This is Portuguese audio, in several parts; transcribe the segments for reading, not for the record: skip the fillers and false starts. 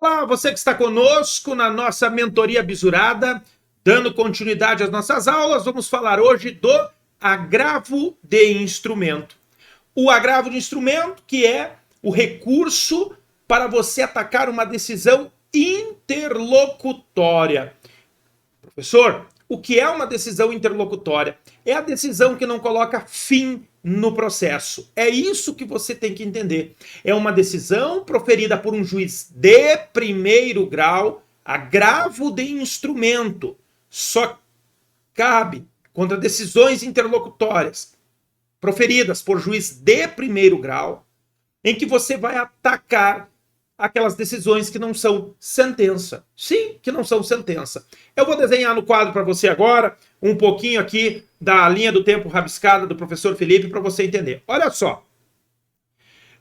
Olá, você que está conosco na nossa mentoria bisurada, dando continuidade às nossas aulas, vamos falar hoje do agravo de instrumento. O agravo de instrumento, que é o recurso para você atacar uma decisão interlocutória. Professor, o que é uma decisão interlocutória? É a decisão que não coloca fim no processo. É isso que você tem que entender. É uma decisão proferida por um juiz de primeiro grau, agravo de instrumento. Só cabe contra decisões interlocutórias proferidas por juiz de primeiro grau, em que você vai atacar aquelas decisões que não são sentença. Sim, que não são sentença. Eu vou desenhar no quadro para você agora um pouquinho aqui da linha do tempo rabiscada do professor Felipe para você entender. Olha só.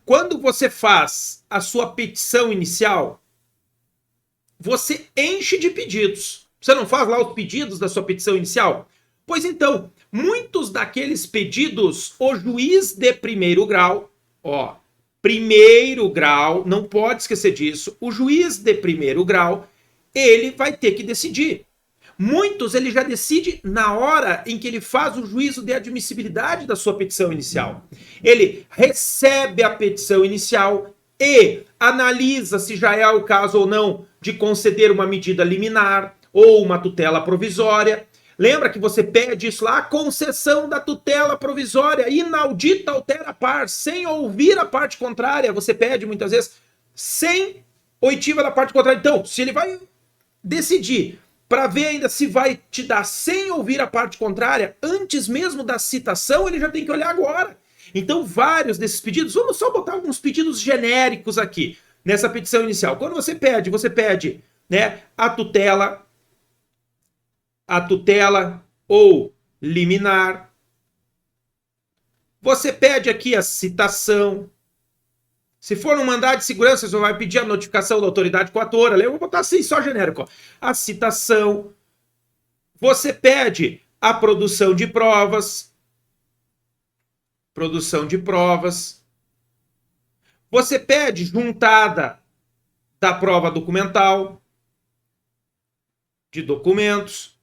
Quando você faz a sua petição inicial, você enche de pedidos. Você não faz lá os pedidos da sua petição inicial? Pois então, muitos daqueles pedidos, o juiz de primeiro grau, primeiro grau, não pode esquecer disso, o juiz de primeiro grau, ele vai ter que decidir. Muitos ele já decide na hora em que ele faz o juízo de admissibilidade da sua petição inicial. Ele recebe a petição inicial e analisa se já é o caso ou não de conceder uma medida liminar ou uma tutela provisória. Lembra que você pede isso lá? A concessão da tutela provisória, inaudita altera par, sem ouvir a parte contrária. Você pede muitas vezes sem oitiva da parte contrária. Então, se ele vai decidir para ver ainda se vai te dar sem ouvir a parte contrária, antes mesmo da citação, ele já tem que olhar agora. Então, vários desses pedidos, vamos só botar alguns pedidos genéricos aqui, nessa petição inicial. Quando você pede, né, a tutela ou liminar. Você pede aqui a citação. Se for um mandado de segurança, você vai pedir a notificação da autoridade coatora. Eu vou botar assim, só genérico. A citação. Você pede a produção de provas. Você pede juntada da prova documental. De documentos.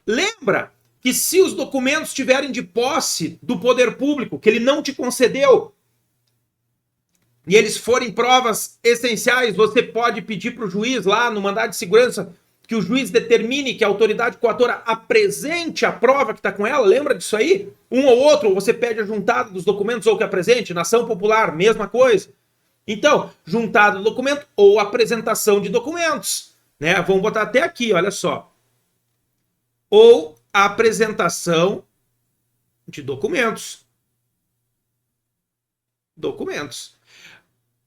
Lembra que se os documentos estiverem de posse do poder público, que ele não te concedeu, e eles forem provas essenciais, você pode pedir para o juiz lá no mandado de segurança que o juiz determine que a autoridade coatora apresente a prova que está com ela. Lembra disso aí? Um ou outro, ou você pede a juntada dos documentos ou que apresente. Na ação popular, mesma coisa. Então, juntada do documento ou apresentação de documentos. Né? Vamos botar até aqui, olha só. Ou a apresentação de documentos.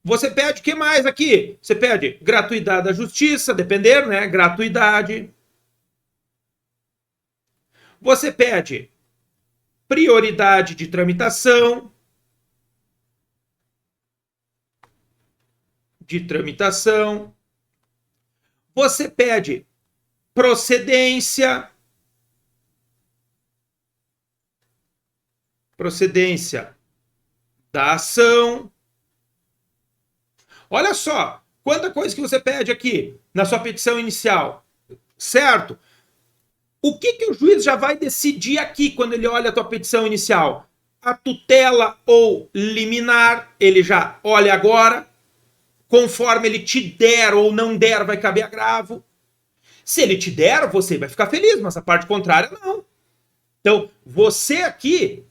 Você pede o que mais aqui? Você pede gratuidade da justiça, depender, né? Gratuidade. Você pede prioridade de tramitação. Você pede procedência da ação. Olha só, quanta coisa que você pede aqui na sua petição inicial, certo? O que o juiz já vai decidir aqui quando ele olha a tua petição inicial? A tutela ou liminar, ele já olha agora, conforme ele te der ou não der, vai caber agravo. Se ele te der, você vai ficar feliz, mas a parte contrária não. Então, você aqui,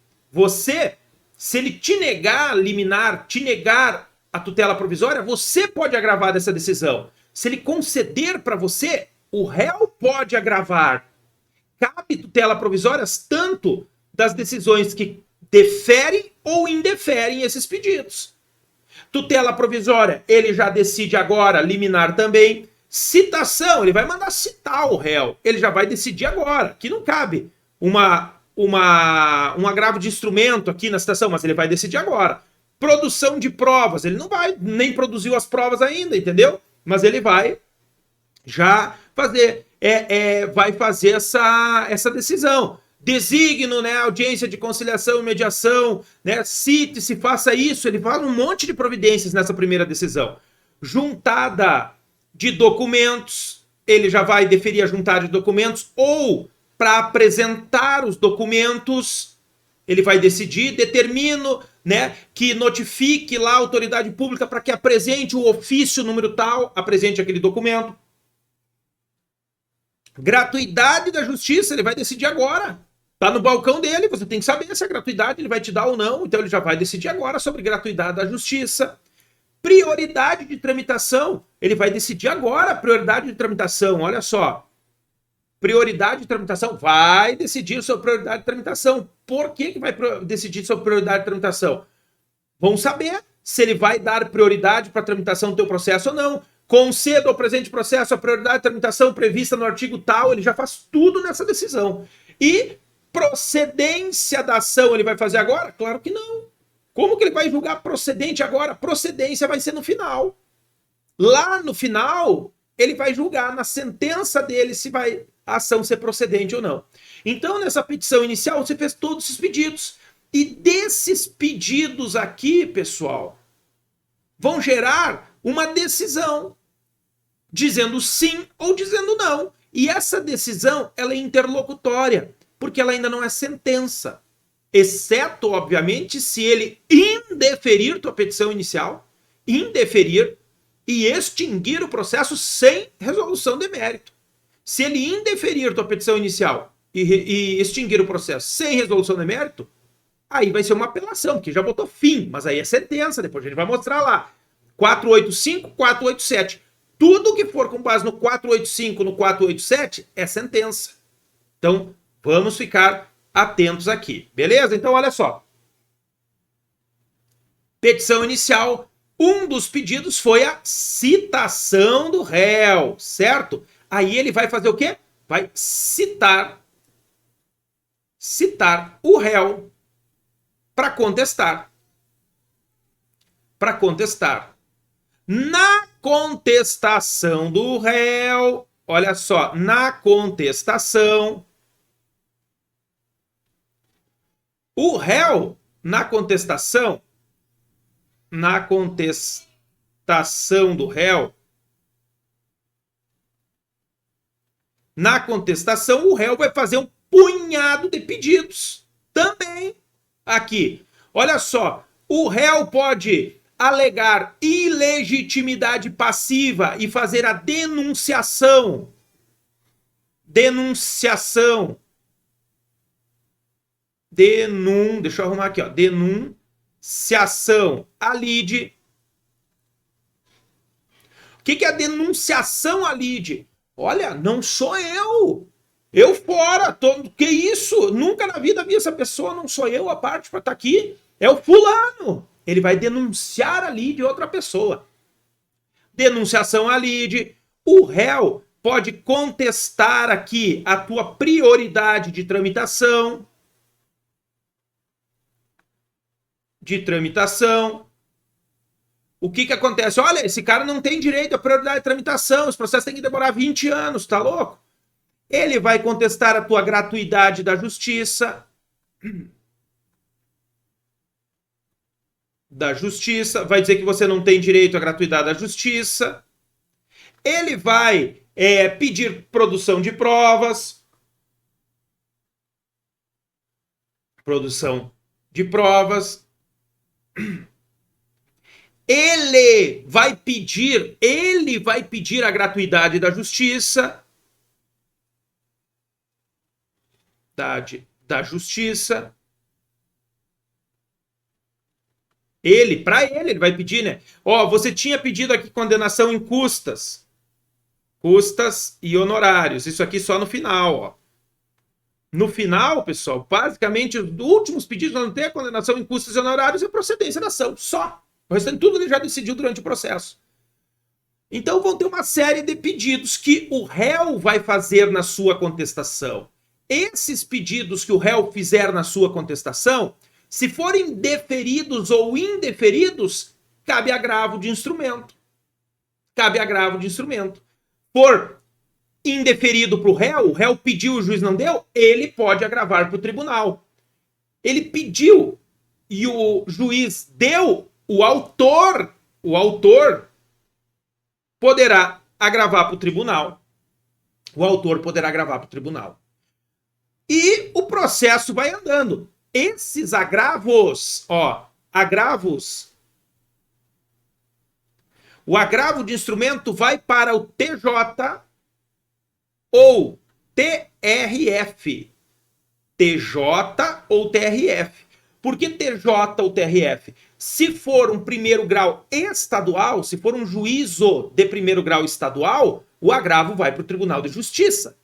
se ele te negar liminar, te negar a tutela provisória, você pode agravar dessa decisão. Se ele conceder para você, o réu pode agravar. Cabe tutela provisórias tanto das decisões que deferem ou indeferem esses pedidos. Tutela provisória, ele já decide agora, liminar também. Citação, ele vai mandar citar o réu. Ele já vai decidir agora, que não cabe um agravo de instrumento aqui na citação, mas ele vai decidir agora. Produção de provas, ele não vai, nem produziu as provas ainda, entendeu? Mas ele vai já fazer, vai fazer essa decisão. Designo, né, audiência de conciliação e mediação, né, cite-se, faça isso, ele fala um monte de providências nessa primeira decisão. juntada de documentos, ele já vai deferir a juntada de documentos, ou para apresentar os documentos, ele vai decidir, determino, né, que notifique lá a autoridade pública para que apresente o ofício número tal, apresente aquele documento. Gratuidade da justiça, ele vai decidir agora. Tá no balcão dele, você tem que saber se a gratuidade ele vai te dar ou não, então ele já vai decidir agora sobre gratuidade da justiça. Prioridade de tramitação, ele vai decidir agora a prioridade de tramitação, olha só. Prioridade de tramitação, vai decidir sobre prioridade de tramitação. Por que vai decidir sobre prioridade de tramitação? Vamos saber se ele vai dar prioridade para a tramitação do teu processo ou não. Conceda ao presente processo a prioridade de tramitação prevista no artigo tal, ele já faz tudo nessa decisão. E procedência da ação ele vai fazer agora? Claro que não. Como que ele vai julgar procedente agora? Procedência vai ser no final. Lá no final, ele vai julgar na sentença dele se vai a ação ser procedente ou não. Então, nessa petição inicial, você fez todos esses pedidos. E desses pedidos aqui, pessoal, vão gerar uma decisão, dizendo sim ou dizendo não. E essa decisão, ela é interlocutória, porque ela ainda não é sentença. Exceto, obviamente, se ele indeferir tua petição inicial, indeferir e extinguir o processo sem resolução de mérito. Se ele indeferir tua petição inicial e extinguir o processo sem resolução de mérito, aí vai ser uma apelação, que já botou fim, mas aí é sentença, depois a gente vai mostrar lá. 485, 487. Tudo que for com base no 485, no 487, é sentença. Então, vamos ficar atentos aqui, beleza? Então, olha só. Petição inicial, um dos pedidos foi a citação do réu, certo? Aí ele vai fazer o quê? Vai citar o réu para contestar. Para contestar. Na contestação do réu, olha só, na contestação, o réu, na contestação do réu, na contestação, o réu vai fazer um punhado de pedidos. Também aqui. Olha só, o réu pode alegar ilegitimidade passiva e fazer a denunciação. Deixa eu arrumar aqui, ó. Denunciação à lide. O que é a denunciação à lide? Olha, não sou eu. Eu fora. Que isso? Nunca na vida vi essa pessoa, não sou eu a parte para estar aqui. É o fulano. Ele vai denunciar a lide de outra pessoa. Denunciação à lide. O réu pode contestar aqui a tua prioridade de tramitação. O que acontece? Olha, esse cara não tem direito à prioridade de tramitação, esse processo tem que demorar 20 anos, tá louco? Ele vai contestar a tua gratuidade da justiça. Vai dizer que você não tem direito à gratuidade da justiça. Ele vai pedir produção de provas. Ele vai pedir a gratuidade da justiça. Da justiça. Ele vai pedir, né? Ó, você tinha pedido aqui condenação em custas e honorários. Isso aqui só no final, ó. No final, pessoal, basicamente, os últimos pedidos não tem a condenação em custas e honorários e a procedência da ação, só. O restante tudo ele já decidiu durante o processo. Então vão ter uma série de pedidos que o réu vai fazer na sua contestação. Esses pedidos que o réu fizer na sua contestação, se forem deferidos ou indeferidos, cabe agravo de instrumento. For indeferido para o réu pediu, o juiz não deu, ele pode agravar para o tribunal. Ele pediu e o juiz deu, o autor poderá agravar para o tribunal. O autor poderá agravar para o tribunal. E o processo vai andando. Esses agravos, agravos. O agravo de instrumento vai para o TJ ou TRF. TJ ou TRF. Por que TJ ou TRF? Se for um primeiro grau estadual, se for um juízo de primeiro grau estadual, o agravo vai para o Tribunal de Justiça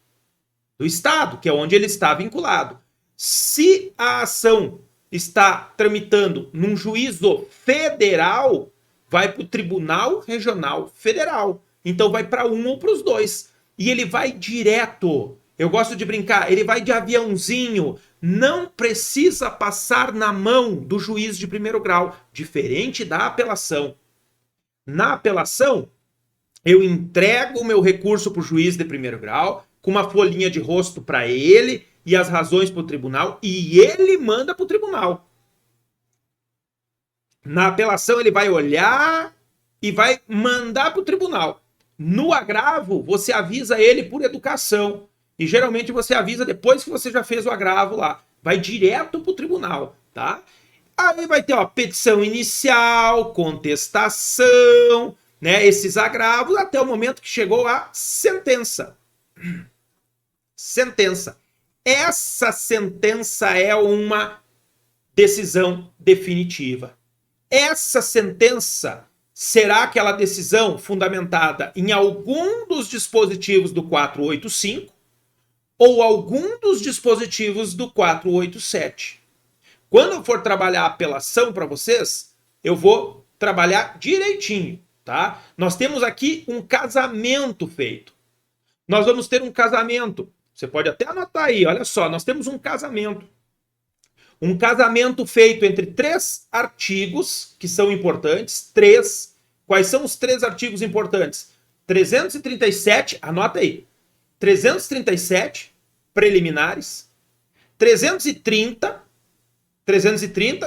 do Estado, que é onde ele está vinculado. Se a ação está tramitando num juízo federal, vai para o Tribunal Regional Federal. Então vai para um ou para os dois. E ele vai direto. Eu gosto de brincar, ele vai de aviãozinho, não precisa passar na mão do juiz de primeiro grau, diferente da apelação. Na apelação, eu entrego o meu recurso para o juiz de primeiro grau, com uma folhinha de rosto para ele e as razões para o tribunal, e ele manda para o tribunal. Na apelação, ele vai olhar e vai mandar para o tribunal. No agravo, você avisa ele por educação. E geralmente você avisa depois que você já fez o agravo lá. Vai direto para o tribunal, tá? Aí vai ter, petição inicial, contestação, né? Esses agravos até o momento que chegou a sentença. Sentença. Essa sentença é uma decisão definitiva. Essa sentença será aquela decisão fundamentada em algum dos dispositivos do 485 ou algum dos dispositivos do 487. Quando eu for trabalhar a apelação para vocês, eu vou trabalhar direitinho, tá? Nós temos aqui um casamento feito. Nós vamos ter um casamento. Você pode até anotar aí, olha só, nós temos um casamento. Um casamento feito entre 3 artigos que são importantes. 3. Quais são os 3 artigos importantes? 337, anota aí. 337, preliminares. 330,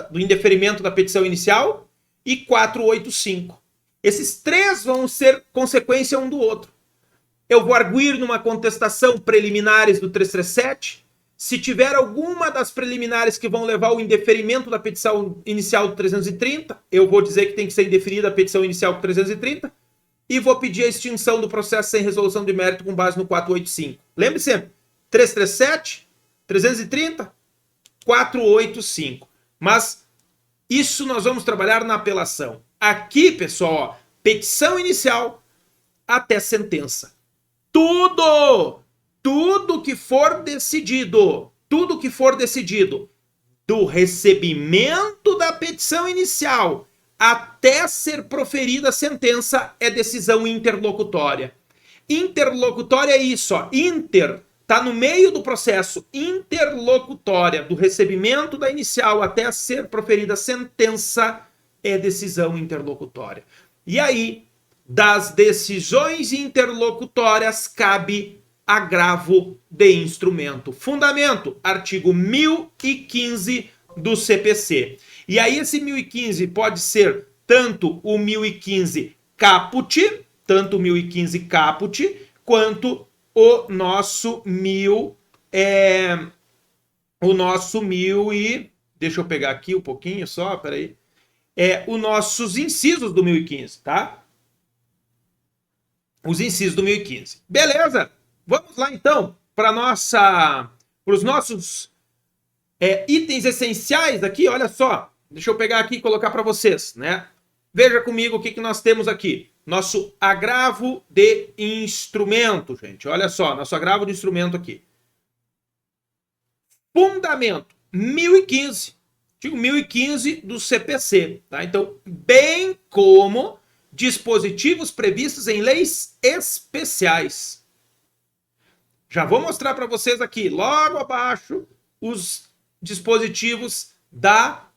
do indeferimento da petição inicial. E 485. Esses 3 vão ser consequência um do outro. Eu vou arguir numa contestação preliminares do 337. Se tiver alguma das preliminares que vão levar ao indeferimento da petição inicial do 330, eu vou dizer que tem que ser indeferida a petição inicial do 330 e vou pedir a extinção do processo sem resolução de mérito com base no 485. Lembre sempre, 337, 330, 485. Mas isso nós vamos trabalhar na apelação. Aqui, pessoal, petição inicial até sentença. Tudo que for decidido do recebimento da petição inicial até ser proferida a sentença é decisão interlocutória. Interlocutória é isso, inter, tá no meio do processo, interlocutória, do recebimento da inicial até ser proferida a sentença é decisão interlocutória. E aí, das decisões interlocutórias cabe agravo de instrumento. Fundamento, artigo 1015 do CPC. E aí esse 1015 pode ser tanto o 1015 caput, quanto o nosso 1000 e deixa eu pegar aqui um pouquinho só, peraí. Os nossos incisos do 1015, tá? Os incisos do 1015. Beleza? Vamos lá, então, para os nossos itens essenciais aqui. Olha só, deixa eu pegar aqui e colocar para vocês, né? Veja comigo o que nós temos aqui. Nosso agravo de instrumento, gente. Olha só, nosso agravo de instrumento aqui. Fundamento, 1015. Artigo 1015 do CPC, tá? Então, bem como dispositivos previstos em leis especiais. Já vou mostrar para vocês aqui, logo abaixo, os dispositivos da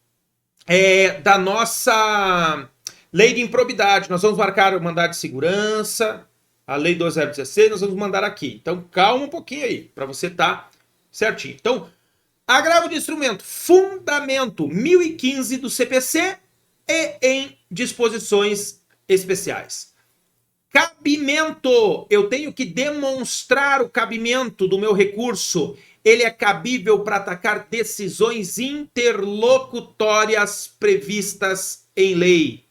nossa lei de improbidade. Nós vamos marcar o mandado de segurança, a lei 2016, nós vamos mandar aqui. Então, calma um pouquinho aí, para você estar certinho. Então, agravo de instrumento, fundamento 1015 do CPC e em disposições especiais. Cabimento. Eu tenho que demonstrar o cabimento do meu recurso. Ele é cabível para atacar decisões interlocutórias previstas em lei.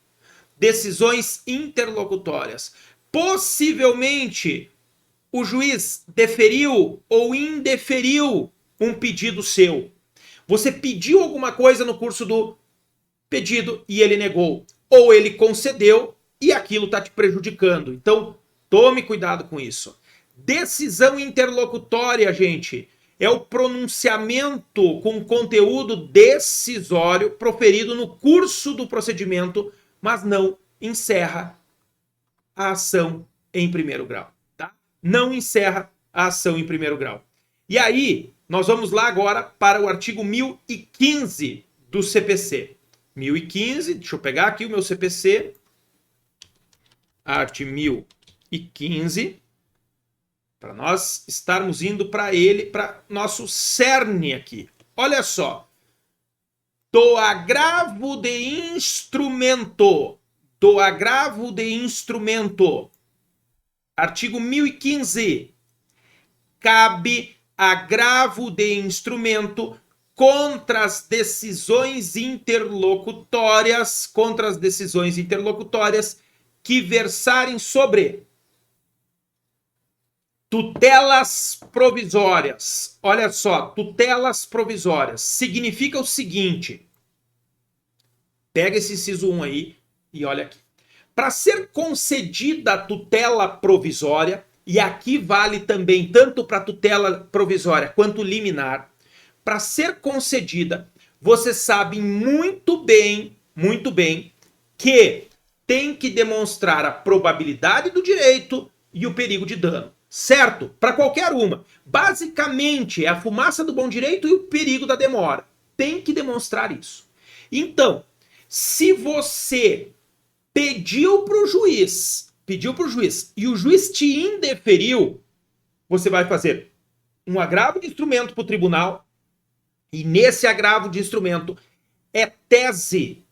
Decisões interlocutórias. Possivelmente, o juiz deferiu ou indeferiu um pedido seu. Você pediu alguma coisa no curso do pedido e ele negou. Ou ele concedeu e aquilo está te prejudicando. Então, tome cuidado com isso. Decisão interlocutória, gente, é o pronunciamento com conteúdo decisório proferido no curso do procedimento, mas não encerra a ação em primeiro grau. Tá? Não encerra a ação em primeiro grau. E aí, nós vamos lá agora para o artigo 1015 do CPC. 1015, deixa eu pegar aqui o meu CPC. Art 1015. Para nós estarmos indo para ele, para nosso cerne aqui. Olha só. Do agravo de instrumento. Do agravo de instrumento. Artigo 1015. Cabe agravo de instrumento contra as decisões interlocutórias, que versarem sobre tutelas provisórias. Olha só, tutelas provisórias. Significa o seguinte. Pega esse inciso 1 aí e olha aqui. Para ser concedida a tutela provisória, e aqui vale também tanto para tutela provisória quanto liminar, para ser concedida, você sabe muito bem, que tem que demonstrar a probabilidade do direito e o perigo de dano. Certo? Para qualquer uma. Basicamente, é a fumaça do bom direito e o perigo da demora. Tem que demonstrar isso. Então, se você pediu para o juiz e o juiz te indeferiu, você vai fazer um agravo de instrumento para o tribunal e nesse agravo de instrumento é tese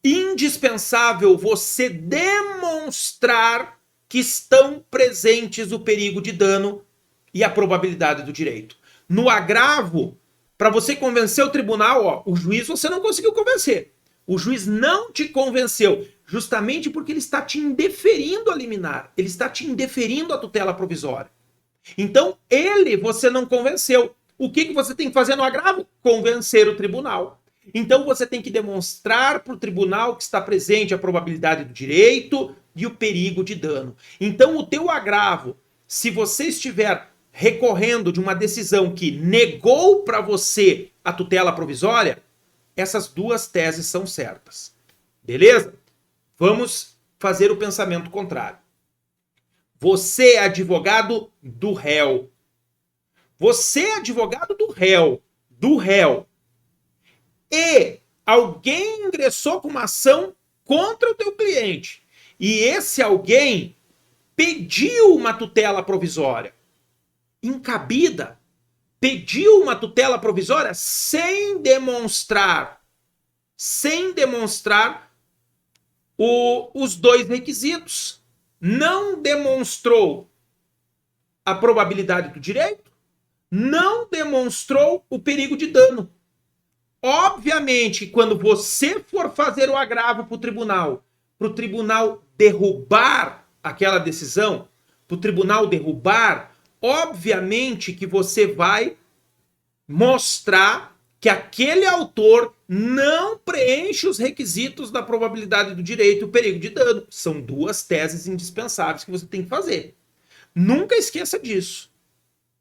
indispensável você demonstrar que estão presentes o perigo de dano e a probabilidade do direito. No agravo, para você convencer o tribunal, o juiz você não conseguiu convencer. O juiz não te convenceu, justamente porque ele está te indeferindo a liminar, ele está te indeferindo a tutela provisória. Então, você não convenceu. O que você tem que fazer no agravo? Convencer o tribunal. Então, você tem que demonstrar para o tribunal que está presente a probabilidade do direito e o perigo de dano. Então, o teu agravo, se você estiver recorrendo de uma decisão que negou para você a tutela provisória, essas duas teses são certas. Beleza? Vamos fazer o pensamento contrário. Você é advogado do réu. Você é advogado do réu. E alguém ingressou com uma ação contra o teu cliente. E esse alguém pediu uma tutela provisória. Incabida. Pediu uma tutela provisória sem demonstrar os dois requisitos. Não demonstrou a probabilidade do direito, não demonstrou o perigo de dano. Obviamente, quando você for fazer o agravo para o tribunal derrubar aquela decisão, obviamente que você vai mostrar que aquele autor não preenche os requisitos da probabilidade do direito e o perigo de dano. São duas teses indispensáveis que você tem que fazer. Nunca esqueça disso.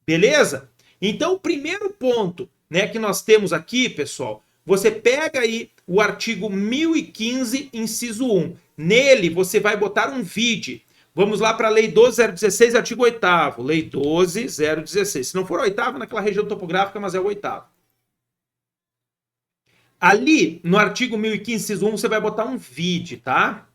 Beleza? Então, o primeiro ponto, que nós temos aqui, pessoal, você pega aí o artigo 1015, inciso 1. Nele, você vai botar um vide. Vamos lá para a Lei 12.016, artigo 8º. Lei 12.016. Se não for o 8º, naquela região topográfica, mas é o 8º. Ali, no artigo 1015, inciso 1, você vai botar um vide, tá?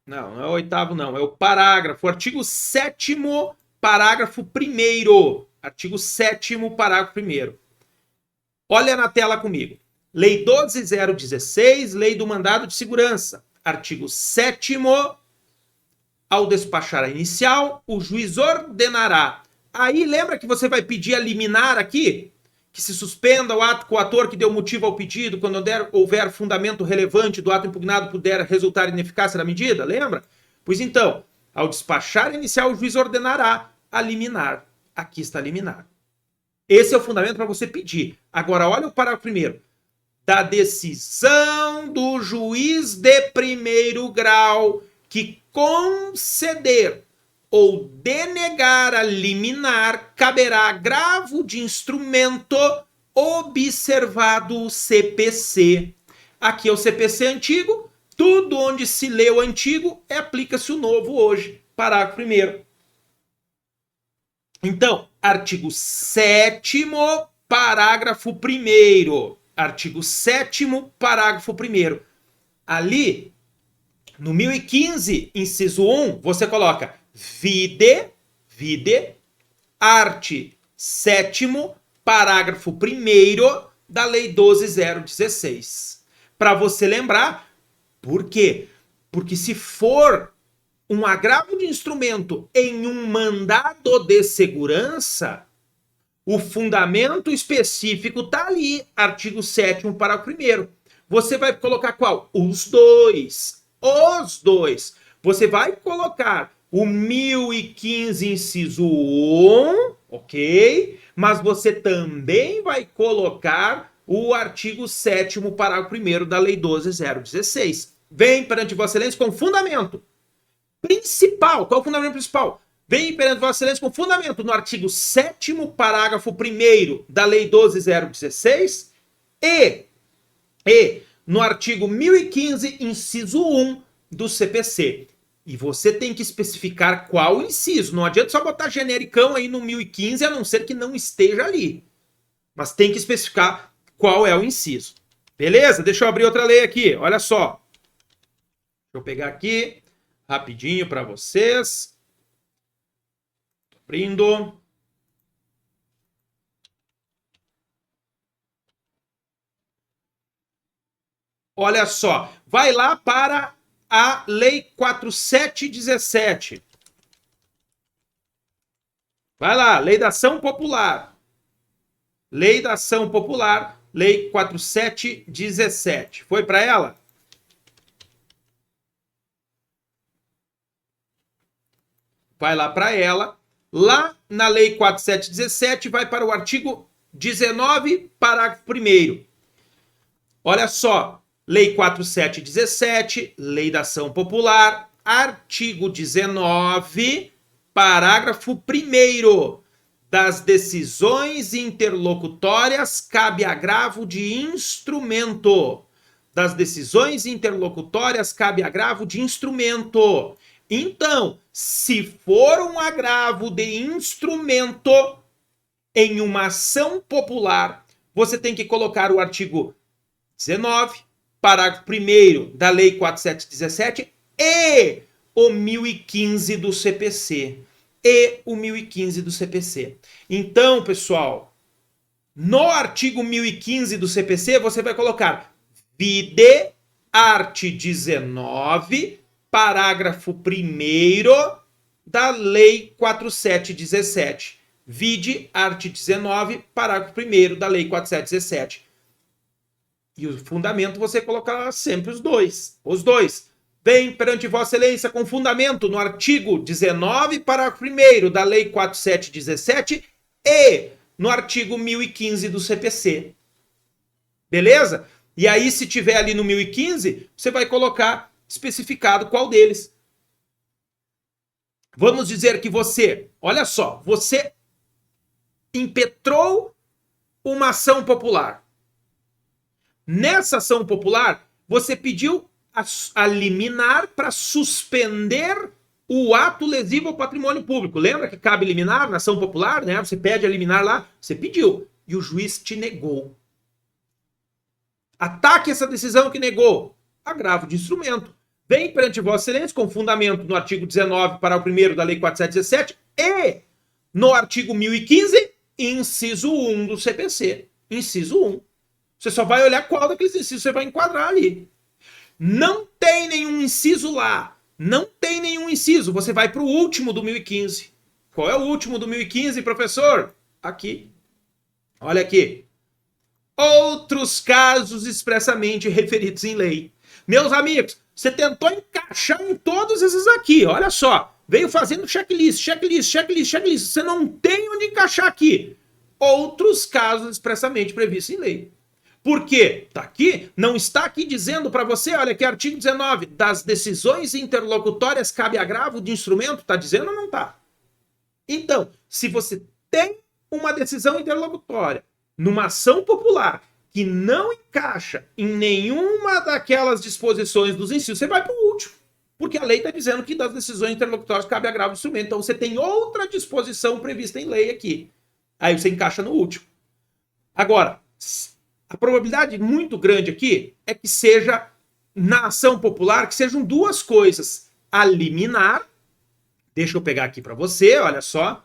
Não é o 8º, não. É o parágrafo. Artigo 7º, parágrafo 1º. Artigo 7º, parágrafo 1º. Olha na tela comigo. Lei 12.016, Lei do Mandado de Segurança. Artigo 7º, ao despachar a inicial, o juiz ordenará. Aí lembra que você vai pedir a liminar aqui? Que se suspenda o ato coator que deu motivo ao pedido quando houver fundamento relevante do ato impugnado puder resultar ineficácia da medida, lembra? Pois então, ao despachar inicial, o juiz ordenará a liminar. Aqui está a liminar. Esse é o fundamento para você pedir. Agora, olha o parágrafo primeiro. Da decisão do juiz de primeiro grau que conceder ou denegar a liminar, caberá agravo de instrumento observado o CPC. Aqui é o CPC antigo, tudo onde se lê o antigo, aplica-se o novo hoje. Parágrafo 1º. Então, artigo 7º, parágrafo 1º. Artigo 7º, parágrafo 1º. Ali, no 1015, inciso 1, você coloca vide, art. 7º, parágrafo 1º da Lei 12.016. Para você lembrar, por quê? Porque se for um agravo de instrumento em um mandado de segurança, o fundamento específico está ali, artigo 7º, parágrafo 1º. Você vai colocar qual? Os dois. Você vai colocar o 1015, inciso 1, ok? Mas você também vai colocar o artigo 7º, parágrafo 1º da Lei 12.016. Vem perante Vossa Excelência com fundamento principal. Qual é o fundamento principal? Vem perante Vossa Excelência com fundamento no artigo 7º, parágrafo 1º da Lei 12.016 e no artigo 1015, inciso 1 do CPC. E você tem que especificar qual inciso. Não adianta só botar genericão aí no 1015, a não ser que não esteja ali. Mas tem que especificar qual é o inciso. Beleza? Deixa eu abrir outra lei aqui. Olha só. Deixa eu pegar aqui rapidinho para vocês. Tô abrindo. Olha só, vai lá para a Lei 4717. Vai lá, Lei da Ação Popular. Lei da Ação Popular, Lei 4717. Foi para ela? Vai lá para ela. Lá na Lei 4717, vai para o artigo 19, parágrafo 1º. Olha só. Lei 4717, Lei da Ação Popular, artigo 19, parágrafo 1º. Das decisões interlocutórias cabe agravo de instrumento. Das decisões interlocutórias cabe agravo de instrumento. Então, se for um agravo de instrumento em uma ação popular, você tem que colocar o artigo 19, parágrafo 1º da Lei 4717 e o 1015 do CPC. Então, pessoal, no artigo 1015 do CPC, você vai colocar vide art. 19, parágrafo 1º da Lei 4717. Vide art. 19, parágrafo 1º da Lei 4717. E o fundamento você colocará sempre os dois. Vem perante Vossa Excelência com fundamento no artigo 19, parágrafo 1º da Lei 4717 e no artigo 1015 do CPC. Beleza? E aí, se tiver ali no 1015, você vai colocar especificado qual deles. Vamos dizer que você, olha só, você impetrou uma ação popular. Nessa ação popular, você pediu a liminar para suspender o ato lesivo ao patrimônio público. Lembra que cabe liminar na ação popular, né? Você pede a liminar lá, você pediu e o juiz te negou. Ataque essa decisão que negou. Agravo de instrumento. Vem perante Vossa Excelência com fundamento no artigo 19, parágrafo 1º da Lei 4717 e no artigo 1015, inciso 1 do CPC. Inciso 1. Você só vai olhar qual daqueles incisos você vai enquadrar ali. Não tem nenhum inciso lá. Não tem nenhum inciso. Você vai para o último do 1015. Qual é o último do 1015, professor? Aqui. Olha aqui. Outros casos expressamente referidos em lei. Meus amigos, você tentou encaixar em todos esses aqui. Olha só. Veio fazendo checklist, checklist, checklist, checklist. Você não tem onde encaixar aqui. Outros casos expressamente previstos em lei. Por quê? Tá aqui, não está aqui dizendo para você, olha aqui, artigo 19, das decisões interlocutórias cabe agravo de instrumento, tá dizendo ou não tá? Então, se você tem uma decisão interlocutória numa ação popular que não encaixa em nenhuma daquelas disposições dos incisos, você vai para o último. Porque a lei está dizendo que das decisões interlocutórias cabe agravo de instrumento. Então você tem outra disposição prevista em lei aqui. Aí você encaixa no último. Agora, a probabilidade muito grande aqui é que seja, na ação popular, que sejam duas coisas. A liminar, deixa eu pegar aqui para você, olha só.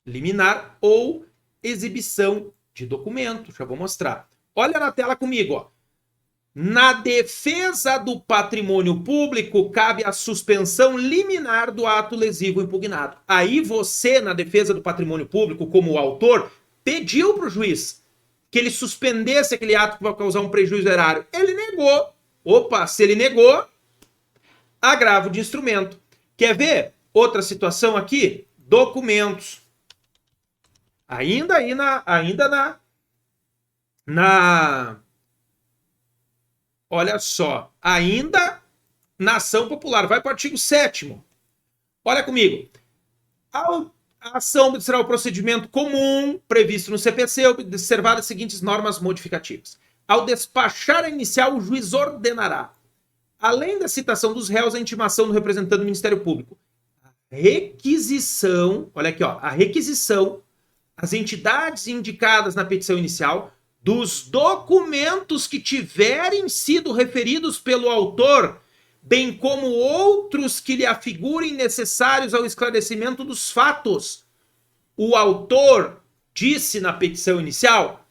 Liminar ou exibição de documento. Já vou mostrar. Olha na tela comigo, ó. Na defesa do patrimônio público, cabe a suspensão liminar do ato lesivo impugnado. Aí você, na defesa do patrimônio público, como autor, pediu para o juiz que ele suspendesse aquele ato que vai causar um prejuízo erário. Ele negou. Opa, se ele negou, agravo de instrumento. Quer ver outra situação aqui? Documentos. Ainda olha só, ainda na ação popular. Vai para o artigo 7º. Olha comigo. A ação obedecerá ao procedimento comum previsto no CPC, observadas as seguintes normas modificativas. Ao despachar a inicial, o juiz ordenará, além da citação dos réus, a intimação do representante do Ministério Público. A requisição, olha aqui, ó, a requisição, as entidades indicadas na petição inicial, dos documentos que tiverem sido referidos pelo autor, bem como outros que lhe afigurem necessários ao esclarecimento dos fatos. O autor disse na petição inicial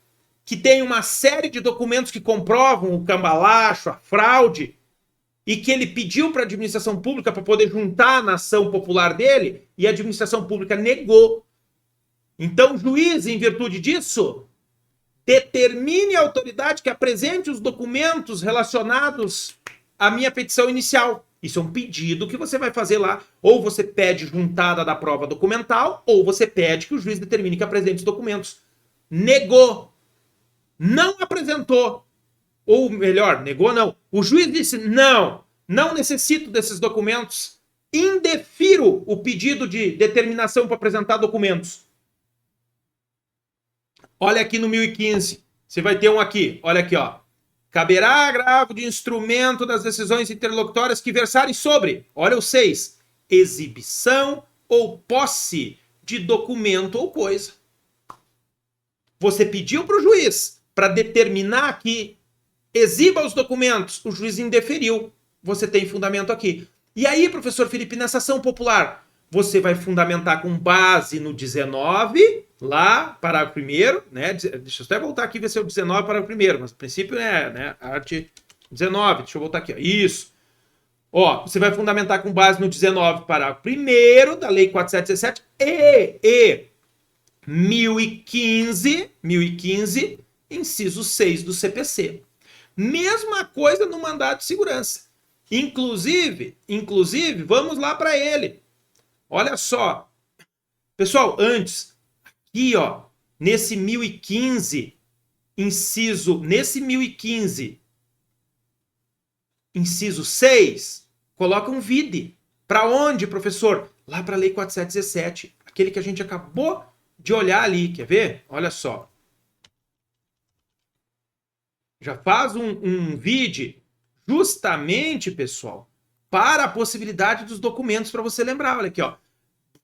que tem uma série de documentos que comprovam o cambalacho, a fraude, e que ele pediu para a administração pública para poder juntar na ação popular dele, e a administração pública negou. Então, o juiz, em virtude disso, determine a autoridade que apresente os documentos relacionados à minha petição inicial. Isso é um pedido que você vai fazer lá. Ou você pede juntada da prova documental, ou você pede que o juiz determine que apresente os documentos. Negou. Não apresentou. Ou melhor, negou não. O juiz disse, não necessito desses documentos. Indefiro o pedido de determinação para apresentar documentos. Olha aqui no 1015, você vai ter um aqui, olha aqui, ó. Caberá agravo de instrumento das decisões interlocutórias que versarem sobre, olha o 6, exibição ou posse de documento ou coisa. Você pediu para o juiz para determinar que exiba os documentos, o juiz indeferiu, você tem fundamento aqui. E aí, professor Felipe, nessa ação popular, você vai fundamentar com base no 19, lá, parágrafo 1º, né? Deixa eu até voltar aqui e ver se é o 19, parágrafo 1º, mas no princípio é, né? Art. 19, deixa eu voltar aqui, ó. Isso. Ó, você vai fundamentar com base no 19, parágrafo 1º da Lei 4717 e 1015, inciso 6 do CPC. Mesma coisa no mandado de segurança. Inclusive, vamos lá para ele. Olha só. Pessoal, antes, aqui, ó, nesse 1015, inciso 6, coloca um vide. Para onde, professor? Lá para a Lei 4717, aquele que a gente acabou de olhar ali, quer ver? Olha só. Já faz um vide justamente, pessoal, para a possibilidade dos documentos para você lembrar. Olha aqui, ó.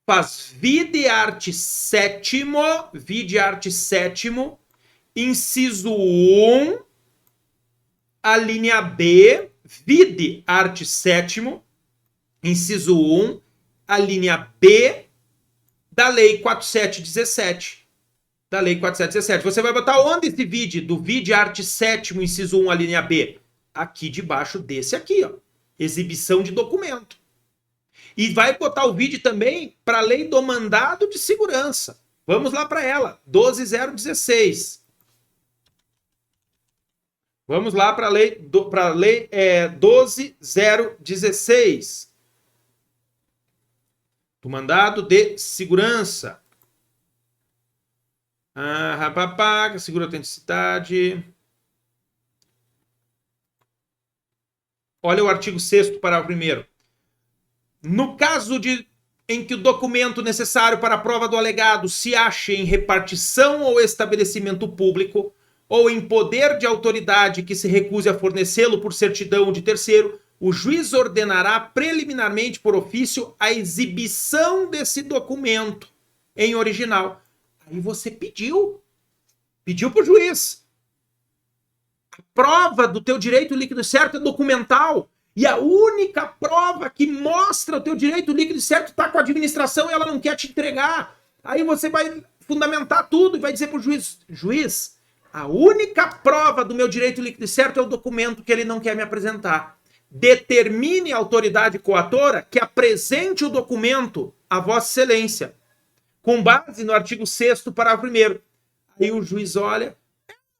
Faz vide art. 7º, inciso 1, a linha B, vide art. 7º, inciso 1, a linha B da Lei 4717. da Lei 4.717. Você vai botar onde esse vide? Do vide art. 7º, inciso 1, a linha B. Aqui debaixo desse aqui, ó. Exibição de documento. E vai botar o vide também para a Lei do Mandado de Segurança. Vamos lá para ela. 12.016. Vamos lá para a lei 12.016. Do Mandado de Segurança. Que segura a autenticidade. Olha o artigo 6º, parágrafo 1º. No caso em que o documento necessário para a prova do alegado se ache em repartição ou estabelecimento público, ou em poder de autoridade que se recuse a fornecê-lo por certidão de terceiro, o juiz ordenará preliminarmente por ofício a exibição desse documento em original. Aí você pediu para o juiz. A prova do teu direito líquido e certo é documental. E a única prova que mostra o teu direito líquido e certo está com a administração e ela não quer te entregar. Aí você vai fundamentar tudo e vai dizer para o juiz: juiz, a única prova do meu direito líquido e certo é o documento que ele não quer me apresentar. Determine a autoridade coatora que apresente o documento a Vossa Excelência, com base no artigo 6º, parágrafo 1º. Aí o juiz olha: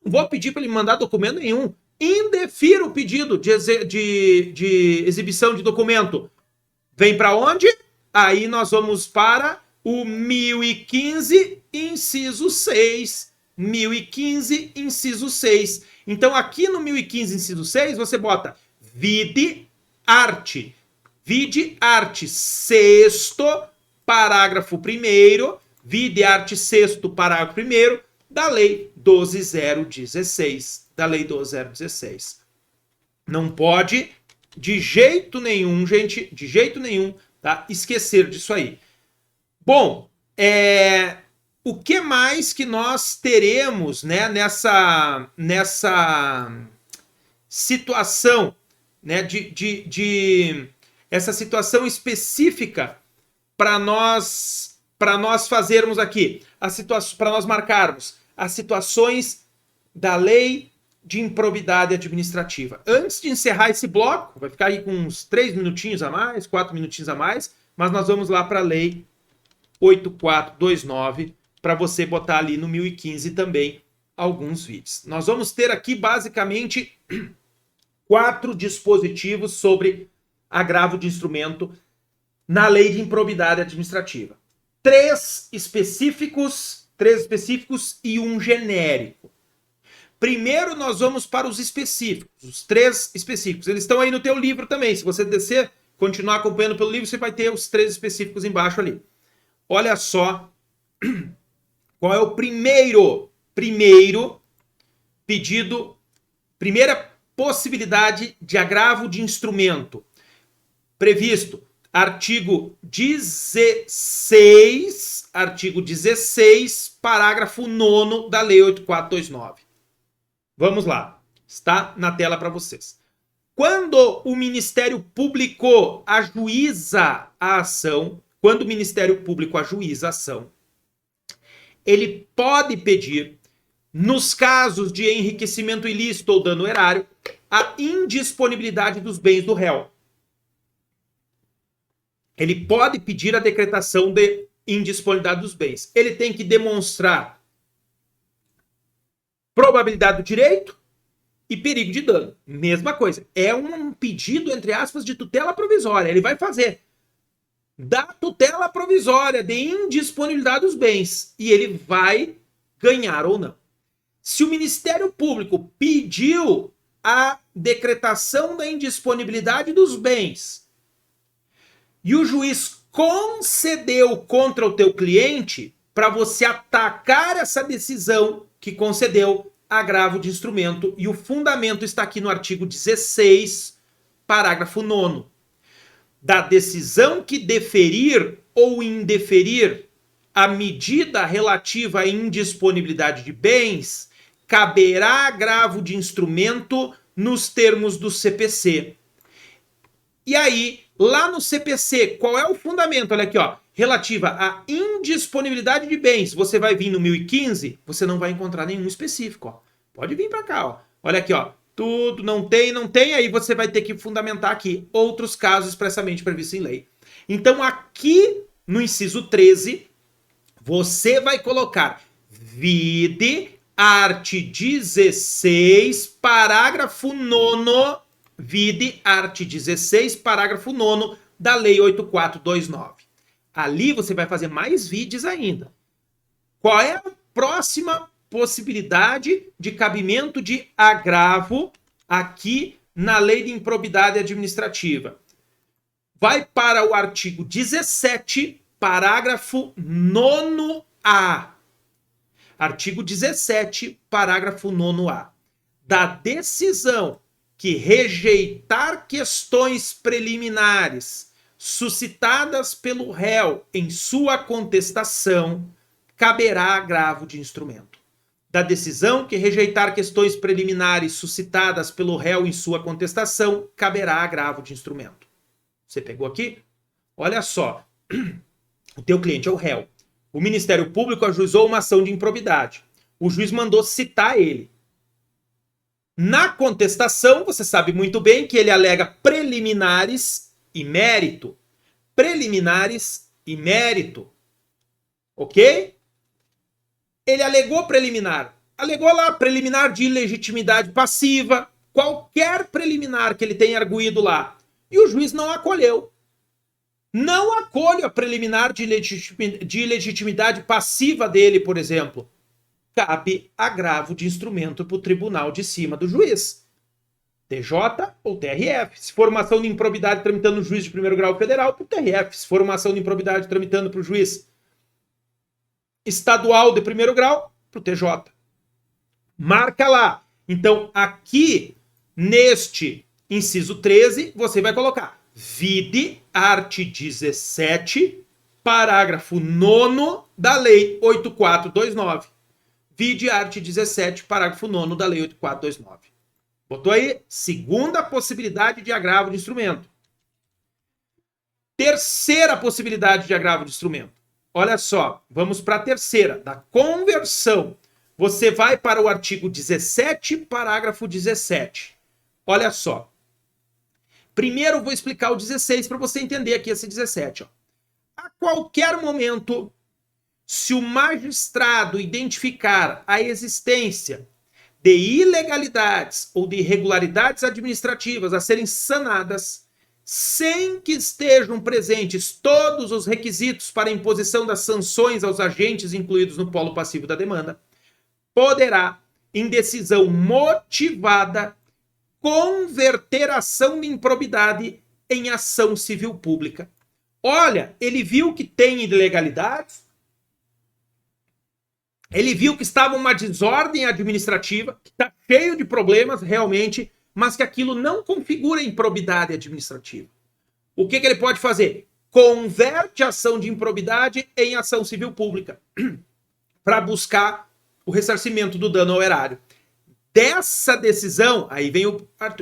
não vou pedir para ele mandar documento nenhum. Indefira o pedido de exibição de documento. Vem para onde? Aí nós vamos para o 1015, inciso 6. 1015, inciso 6. Então, aqui no 1015, inciso 6, você bota vide art. Vide art. 6º, parágrafo 1º. Vide art. 6º, parágrafo 1º da Lei 12.016. Da Lei 12.016. Não pode, de jeito nenhum, gente, de jeito nenhum, tá? Esquecer disso aí. Bom, o que mais que nós teremos, né, nessa situação, né, essa situação específica para nós fazermos aqui, para nós marcarmos as situações da Lei de Improbidade Administrativa. Antes de encerrar esse bloco, vai ficar aí com uns 3 minutinhos a mais, 4 minutinhos a mais, mas nós vamos lá para a Lei 8429, para você botar ali no 1015 também alguns vídeos. Nós vamos ter aqui basicamente 4 dispositivos sobre agravo de instrumento na Lei de Improbidade Administrativa. 3 específicos e um genérico. Primeiro nós vamos para os específicos, os 3 específicos. Eles estão aí no teu livro também. Se você descer, continuar acompanhando pelo livro, você vai ter os 3 específicos embaixo ali. Olha só qual é o primeiro pedido, primeira possibilidade de agravo de instrumento. Previsto, artigo 16, parágrafo 9º da Lei 8429. Vamos lá, está na tela para vocês. Quando o Ministério Público ajuíza a ação, ele pode pedir, nos casos de enriquecimento ilícito ou dano erário, a indisponibilidade dos bens do réu. Ele pode pedir a decretação de indisponibilidade dos bens. Ele tem que demonstrar probabilidade do direito e perigo de dano. Mesma coisa. É um pedido, entre aspas, de tutela provisória. Ele vai fazer da tutela provisória de indisponibilidade dos bens. E ele vai ganhar ou não. Se o Ministério Público pediu a decretação da indisponibilidade dos bens e o juiz concedeu contra o teu cliente, para você atacar essa decisão que concedeu, agravo de instrumento, e o fundamento está aqui no artigo 16, parágrafo 9º. Da decisão que deferir ou indeferir a medida relativa à indisponibilidade de bens, caberá agravo de instrumento nos termos do CPC. E aí, lá no CPC, qual é o fundamento? Olha aqui, ó. relativa à indisponibilidade de bens, você vai vir no 1015, você não vai encontrar nenhum específico. Ó. Pode vir para cá. Ó. Olha aqui, ó. Tudo, não tem, aí você vai ter que fundamentar aqui outros casos expressamente previstos em lei. Então, aqui no inciso 13, você vai colocar vide art. 16, parágrafo 9º, vide art. 16, parágrafo 9º da Lei 8429. Ali você vai fazer mais vides ainda. Qual é a próxima possibilidade de cabimento de agravo aqui na Lei de Improbidade Administrativa? Vai para o artigo 17, parágrafo 9A. Artigo 17, parágrafo 9A. Da decisão que rejeitar questões preliminares suscitadas pelo réu em sua contestação, caberá agravo de instrumento. Da decisão que rejeitar questões preliminares suscitadas pelo réu em sua contestação, caberá agravo de instrumento. Você pegou aqui? Olha só. O teu cliente é o réu. O Ministério Público ajuizou uma ação de improbidade. O juiz mandou citar ele. Na contestação, você sabe muito bem que ele alega preliminares e mérito. Preliminares e mérito. Ok? Ele alegou preliminar. Alegou lá preliminar de ilegitimidade passiva. Qualquer preliminar que ele tenha arguído lá. E o juiz não acolheu. Não acolho a preliminar de ilegitimidade passiva dele, por exemplo. Cabe agravo de instrumento para o tribunal de cima do juiz. TJ ou TRF. Se for uma ação de improbidade tramitando no juiz de primeiro grau federal, para o TRF. Se for uma ação de improbidade tramitando para o juiz estadual de primeiro grau, para o TJ. Marca lá. Então, aqui, neste inciso 13, você vai colocar vide art. 17, parágrafo 9º da Lei 8429. Vide art. 17, parágrafo 9º da Lei 8429. Botou aí? Segunda possibilidade de agravo de instrumento. Terceira possibilidade de agravo de instrumento. Olha só, vamos para a terceira, da conversão. Você vai para o artigo 17, parágrafo 17. Olha só. Primeiro eu vou explicar o 16 para você entender aqui esse 17. Ó. A qualquer momento, se o magistrado identificar a existência de ilegalidades ou de irregularidades administrativas a serem sanadas, sem que estejam presentes todos os requisitos para a imposição das sanções aos agentes incluídos no polo passivo da demanda, poderá, em decisão motivada, converter a ação de improbidade em ação civil pública. Olha, ele viu que tem ilegalidades, ele viu que estava uma desordem administrativa, que está cheio de problemas realmente, mas que aquilo não configura improbidade administrativa. O que ele pode fazer? Converte a ação de improbidade em ação civil pública para buscar o ressarcimento do dano ao erário. Dessa decisão, aí vem o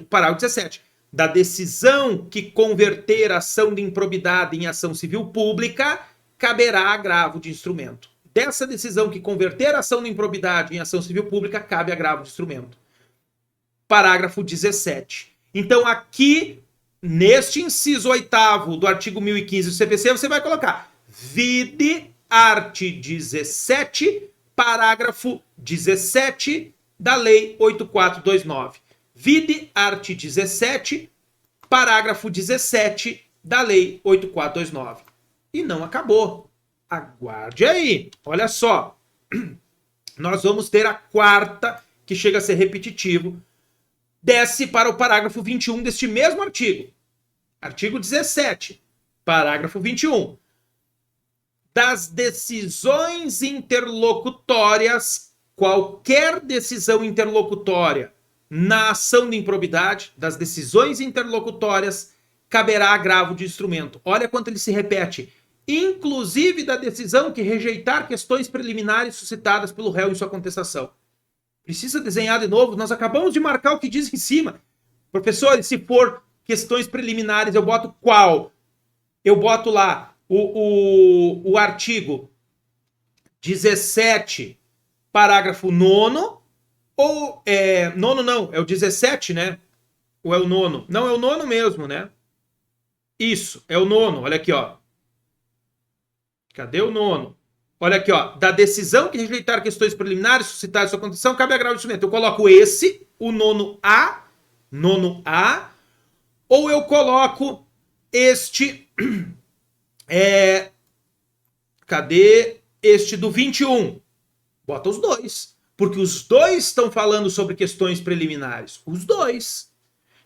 parágrafo 17, da decisão que converter a ação de improbidade em ação civil pública, caberá agravo de instrumento. Dessa decisão que converter a ação de improbidade em ação civil pública, cabe agravo de instrumento. Parágrafo 17. Então, aqui, neste inciso 8º do artigo 1015 do CPC, você vai colocar vide art. 17, parágrafo 17 da Lei 8429. Vide art. 17, parágrafo 17 da Lei 8429. E não acabou. Aguarde aí. Olha só. Nós vamos ter a quarta, que chega a ser repetitivo. Desce para o parágrafo 21 deste mesmo artigo. Artigo 17, parágrafo 21. Das decisões interlocutórias, qualquer decisão interlocutória na ação de improbidade, das decisões interlocutórias, caberá agravo de instrumento. Olha quanto ele se repete. Inclusive da decisão que rejeitar questões preliminares suscitadas pelo réu em sua contestação. Precisa desenhar de novo? Nós acabamos de marcar o que diz em cima. Professor, se for questões preliminares, eu boto qual? Eu boto lá o artigo 17, parágrafo 9º, ou nono não, é o 17, né? Ou é o 9º? Não, é o 9º mesmo, né? Isso, é o 9º, olha aqui, ó. Cadê o 9º? Olha aqui, ó. Da decisão que rejeitar questões preliminares suscitadas sua condição, cabe agravo de instrumento. Eu coloco esse, o 9A, ou eu coloco este, cadê este do 21? Bota os dois, porque os dois estão falando sobre questões preliminares. Os dois.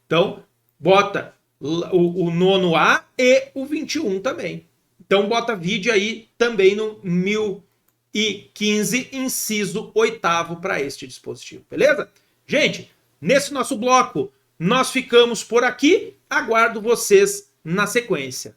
Então, bota o 9A e o 21 também. Então, bota vídeo aí também no 1015, inciso 8º para este dispositivo, beleza? Gente, nesse nosso bloco, nós ficamos por aqui. Aguardo vocês na sequência.